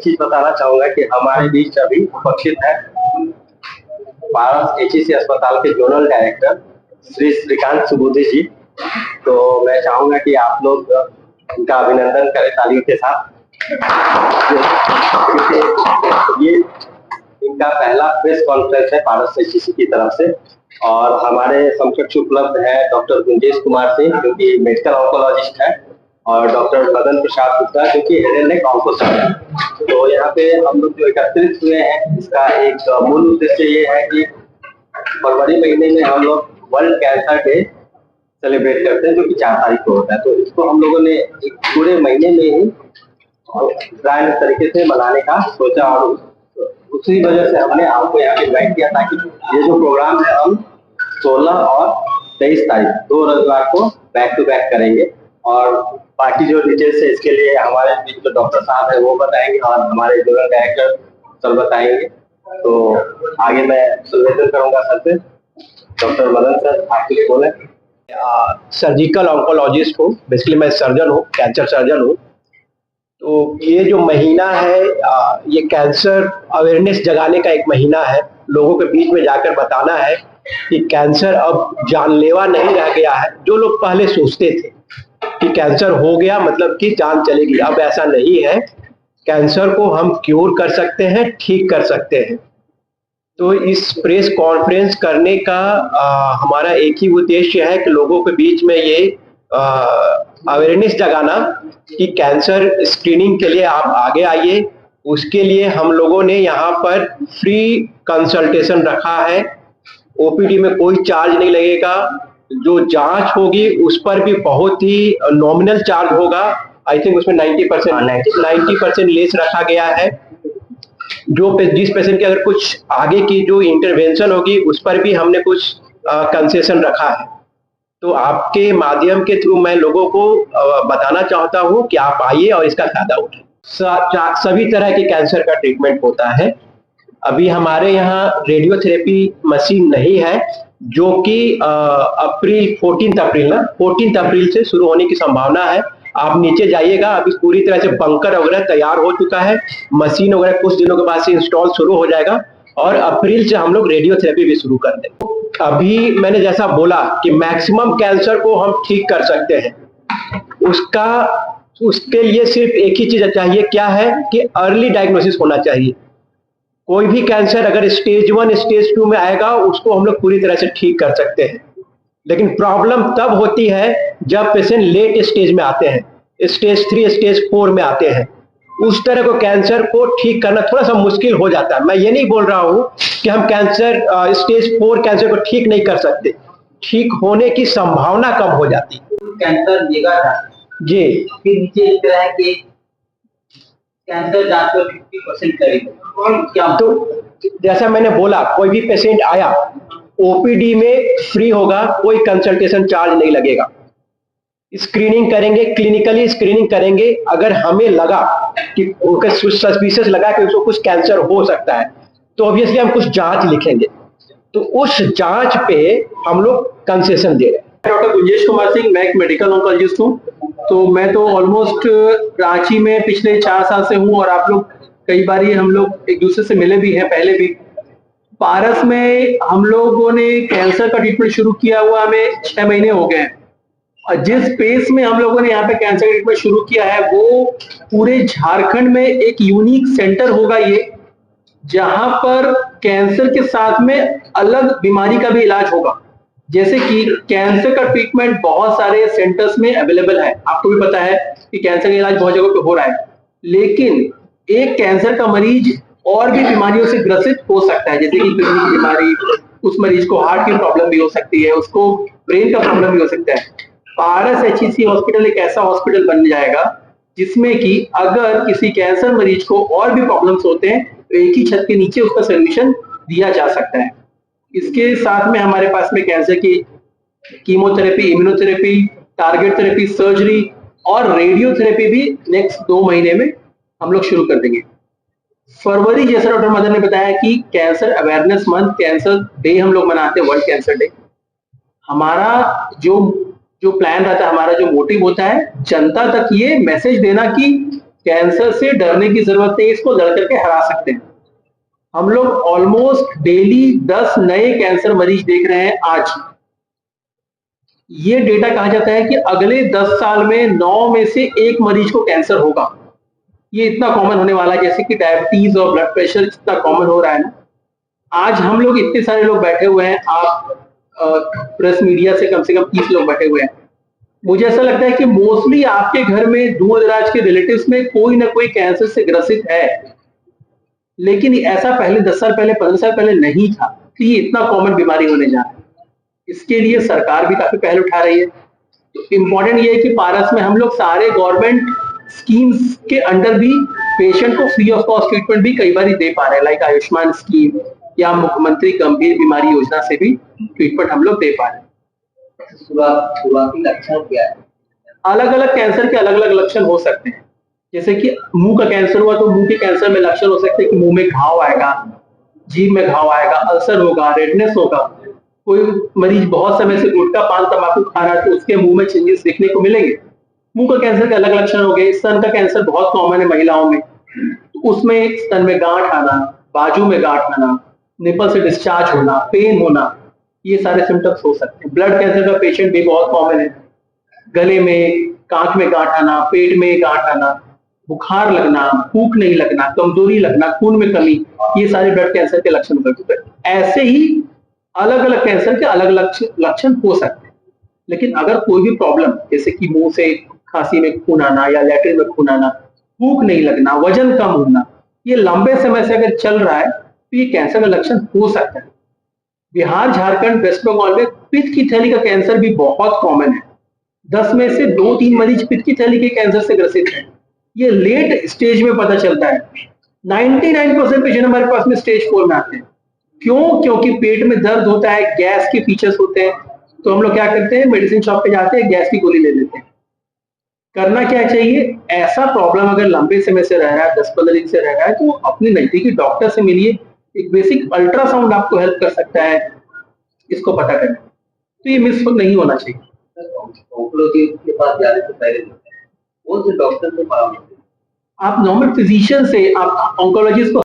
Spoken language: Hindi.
चीज बताना चाहूंगा कि हमारे बीच अभी उपस्थित है पारस एचईसी अस्पताल के जोनल डायरेक्टर श्री श्रीकांत सुबुद्धि जी। तो मैं चाहूंगा कि आप लोग उनका अभिनंदन करें तालियों के साथ। ये इनका पहला प्रेस कॉन्फ्रेंस है पारस एचईसी की तरफ से, और हमारे समकक्ष उपलब्ध है डॉक्टर गुंजेश कुमार सिंह जो कि मेडिकल ऑन्कोलॉजिस्ट है, और डॉक्टर मदन प्रसाद गुप्ता जो कि हेड एंड नेक ऑन्कोलॉजिस्ट है। तो यहाँ पे हम लोग जो एकत्रित हुए हैं, इसका एक मूल उद्देश्य ये है कि फरवरी महीने में हम लोग वर्ल्ड कैंसर डे सेलिब्रेट करते हैं जो कि 4 तारीख को होता है। तो इसको हम लोगों ने एक पूरे महीने में ही ब्रांड तरीके से मनाने का सोचा, और उसी वजह से हमने आपको यहाँ पे इन्वाइट किया ताकि ये जो प्रोग्राम है हम 16 और 23 तारीख 2 रविवार को बैक टू बैक करेंगे। और बाकी जो डिटेल्स है इसके लिए हमारे बीच जो डॉक्टर साहब है वो बताएंगे और हमारे जोनल डायरेक्टर सर बताएंगे। तो आगे मैं सुनिवेदन करूंगा सर से। डॉक्टर मदन सर, आप कुछ बोले। सर्जिकल ऑन्कोलॉजिस्ट हूँ, बेसिकली मैं सर्जन हूँ, कैंसर सर्जन हूँ। तो ये जो महीना है ये कैंसर अवेयरनेस जगाने का एक महीना है। लोगों के बीच में जाकर बताना है कि कैंसर अब जानलेवा नहीं रह गया है। जो लोग पहले सोचते थे कि कैंसर हो गया मतलब कि जान चलेगी, अब ऐसा नहीं है। कैंसर को हम क्योर कर सकते हैं, ठीक कर सकते हैं। तो इस प्रेस कॉन्फ्रेंस करने का हमारा एक ही उद्देश्य है कि लोगों के बीच में ये अवेयरनेस जगाना कि कैंसर स्क्रीनिंग के लिए आप आगे आइए। उसके लिए हम लोगों ने यहाँ पर फ्री कंसल्टेशन रखा है। ओपीडी में कोई चार्ज नहीं लगेगा। जो जांच होगी उस पर भी बहुत ही नॉमिनल चार्ज होगा। आई थिंक उसमें 90% लेस रखा गया है। जिस पेशेंट की अगर कुछ आगे की जो इंटरवेंशन होगी उस पर भी हमने कुछ कंसेशन रखा है। तो आपके माध्यम के थ्रू मैं लोगों को बताना चाहता हूं कि आप आइए और इसका फायदा उठाएं। सभी तरह के कैंसर का ट्रीटमेंट होता है। अभी हमारे यहाँ रेडियोथेरेपी मशीन नहीं है, जो कि 14 अप्रैल से शुरू होने की संभावना है। आप नीचे जाइएगा, अभी पूरी तरह से बंकर वगैरह तैयार हो चुका है। मशीन वगैरह कुछ दिनों के बाद से इंस्टॉल शुरू हो जाएगा, और अप्रैल से हम लोग रेडियोथेरेपी भी शुरू कर देंगे। अभी मैंने जैसा बोला कि मैक्सिमम कैंसर को हम ठीक कर सकते हैं। उसके लिए सिर्फ एक ही चीज चाहिए, क्या है कि अर्ली डायग्नोसिस होना चाहिए। कोई भी कैंसर अगर स्टेज 1 स्टेज 2 में आएगा उसको हम लोग पूरी तरह से ठीक कर सकते हैं। लेकिन प्रॉब्लम तब होती है जब पेशेंट लेट स्टेज में आते हैं, स्टेज 3 स्टेज 4 में आते हैं। उस तरह को कैंसर को ठीक करना थोड़ा सा मुश्किल हो जाता है। मैं ये नहीं बोल रहा हूं कि हम स्टेज 4 कैंसर को ठीक नहीं कर सकते, ठीक होने की संभावना कम हो जाती है। कैंसर निगाह था जी, फिर नीचे लिख रहा है कि कैंसर जांच को 50% करेगा। क्या तो जैसा मैंने बोला, कोई भी पेशेंट आया ओपीडी में फ्री होगा, कोई कंसल्टेशन चार्ज नहीं लगेगा। स्क्रीनिंग करेंगे, क्लिनिकली स्क्रीनिंग करेंगे। अगर हमें लगा कि सस्पिशियस लगा कि उसको कुछ कैंसर हो सकता है तो ऑब्वियसली हम कुछ जांच लिखेंगे, तो उस जांच पे हम लोग कंसेशन दे रहे हैं। डॉक्टर गुंजेश कुमार सिंह, मैं एक मेडिकल ऑन्कोलॉजिस्ट हूँ। तो मैं तो ऑलमोस्ट रांची में पिछले 4 साल से हूँ, और आप लोग कई बार हम लोग एक दूसरे से मिले भी हैं पहले भी। पारस में हम लोगों ने कैंसर का ट्रीटमेंट शुरू किया हुआ हमें 6 महीने हो गए हैं, और जिस पेस में हम लोगों ने यहाँ पे कैंसर ट्रीटमेंट शुरू किया है वो पूरे झारखंड में एक यूनिक सेंटर होगा ये, जहां पर कैंसर के साथ में अलग बीमारी का भी इलाज होगा। जैसे कि कैंसर का ट्रीटमेंट बहुत सारे सेंटर्स में अवेलेबल है, आपको भी पता है कि कैंसर का इलाज बहुत जगह पे हो रहा है, लेकिन एक कैंसर का मरीज और भी बीमारियों से ग्रसित हो सकता है, जैसे कि किडनी की बीमारी, उस मरीज को हार्ट की प्रॉब्लम भी हो सकती है, उसको ब्रेन का प्रॉब्लम भी हो सकता है। पारस एचईसी हॉस्पिटल एक ऐसा हॉस्पिटल बन जाएगा जिसमें कि अगर किसी कैंसर मरीज को और भी प्रॉब्लम्स होते हैं तो एक ही छत के नीचे उसका सोल्यूशन दिया जा सकता है। इसके साथ में हमारे पास में कैंसर की chemotherapy, immunotherapy, target therapy, surgery और रेडियोथेरेपी भी नेक्स्ट 2 महीने में हम लोग शुरू कर देंगे। फरवरी, जैसा डॉक्टर मदन ने बताया कि cancer awareness month, cancer day हम लोग मनाते हैं, वर्ल्ड कैंसर डे। हमारा जो प्लान रहता है, हमारा जो मोटिव होता है, जनता तक ये मैसेज देना कि कैंसर से डरने की जरूरत नहीं, इसको लड़ करके हरा सकते हैं। हम लोग ऑलमोस्ट डेली 10 नए कैंसर मरीज देख रहे हैं आज। ये डेटा कहा जाता है कि अगले 10 साल में 9 में से 1 मरीज को कैंसर होगा। ये इतना कॉमन होने वाला है, जैसे कि डायबिटीज और ब्लड प्रेशर इतना कॉमन हो रहा है ना। आज हम लोग इतने सारे लोग बैठे हुए हैं, आप प्रेस मीडिया से कम 30 लोग बैठे हुए हैं। मुझे ऐसा लगता है कि मोस्टली आपके घर में दूर दराज के रिलेटिव्स में कोई ना कोई कैंसर से ग्रसित है, लेकिन ऐसा पहले 10 साल पहले 15 साल पहले नहीं था। तो ये इतना कॉमन बीमारी होने जा रहा है। इसके लिए सरकार भी काफी पहल उठा रही है। तो इम्पोर्टेंट ये है कि पारस में हम लोग सारे गवर्नमेंट स्कीम्स के अंडर भी पेशेंट को फ्री ऑफ कॉस्ट ट्रीटमेंट भी कई बार दे पा रहे हैं, लाइक आयुष्मान स्कीम या मुख्यमंत्री गंभीर बीमारी योजना से भी ट्रीटमेंट हम लोग दे पा रहे हैं। शुरुआती लक्षण क्या है? अलग अलग कैंसर के अलग अलग लक्षण हो सकते हैं। जैसे कि मुंह का कैंसर हुआ तो मुंह के कैंसर में लक्षण हो सकते हैं कि मुंह में घाव आएगा, जीभ में घाव आएगा, अल्सर होगा, रेडनेस होगा। कोई मरीज बहुत समय से गुटखा पान तंबाकू खा रहा है तो उसके मुंह में चेंजेस देखने को मिलेंगे। मुंह का कैंसर के अलग लक्षण हो गए। स्तन का कैंसर बहुत कॉमन है महिलाओं में, तो उसमें स्तन में गांठ आना, बाजू में गांठ आना, निपल से डिस्चार्ज होना, पेन होना, ये सारे सिम्टम्स हो सकते हैं। ब्लड कैंसर का पेशेंट भी बहुत कॉमन है। गले में, कांख में गांठ आना, पेट में गांठ आना, बुखार लगना, भूख नहीं लगना, कमजोरी लगना, खून में कमी, ये सारे ब्लड कैंसर के लक्षण हो सकते हैं। ऐसे ही अलग अलग कैंसर के अलग अलग लक्षण हो सकते हैं। लेकिन अगर कोई भी प्रॉब्लम, जैसे कि मुंह से खांसी में खून आना या लैट्रिन में खून आना, भूख नहीं लगना, वजन कम होना, ये लंबे समय से अगर चल रहा है तो ये कैंसर का लक्षण हो सकता है। बिहार, झारखंड, वेस्ट बंगाल में पित्त की थैली का कैंसर भी बहुत कॉमन है। 10 में से 2-3 मरीज पित्त की थैली के कैंसर से ग्रसित हैं। ये लेट स्टेज में पता चलता है। 99% पेशेंट हमारे पास में स्टेज 4 में आते हैं। क्यों? क्योंकि पेट में दर्द होता है, गैस के फीचर्स होते हैं, तो हम लोग क्या करते हैं, मेडिसिन शॉप पे जाते हैं, गैस की गोली ले लेते हैं। करना क्या चाहिए? ऐसा प्रॉब्लम अगर लंबे समय से रह रहा है, 10-15 दिन से रह रहा है, तो अपने नजदीकी डॉक्टर से मिलिए। एक बेसिक अल्ट्रासाउंड आपको हेल्प कर सकता है इसको पता करने। तो ये मिस नहीं होना चाहिए। ऑन्कोलॉजी के पास जाने से पहले कौन से डॉक्टर से परामर्श? आप नॉर्मल फिजिशियन से, आप ऑन्कोलॉजिस्ट को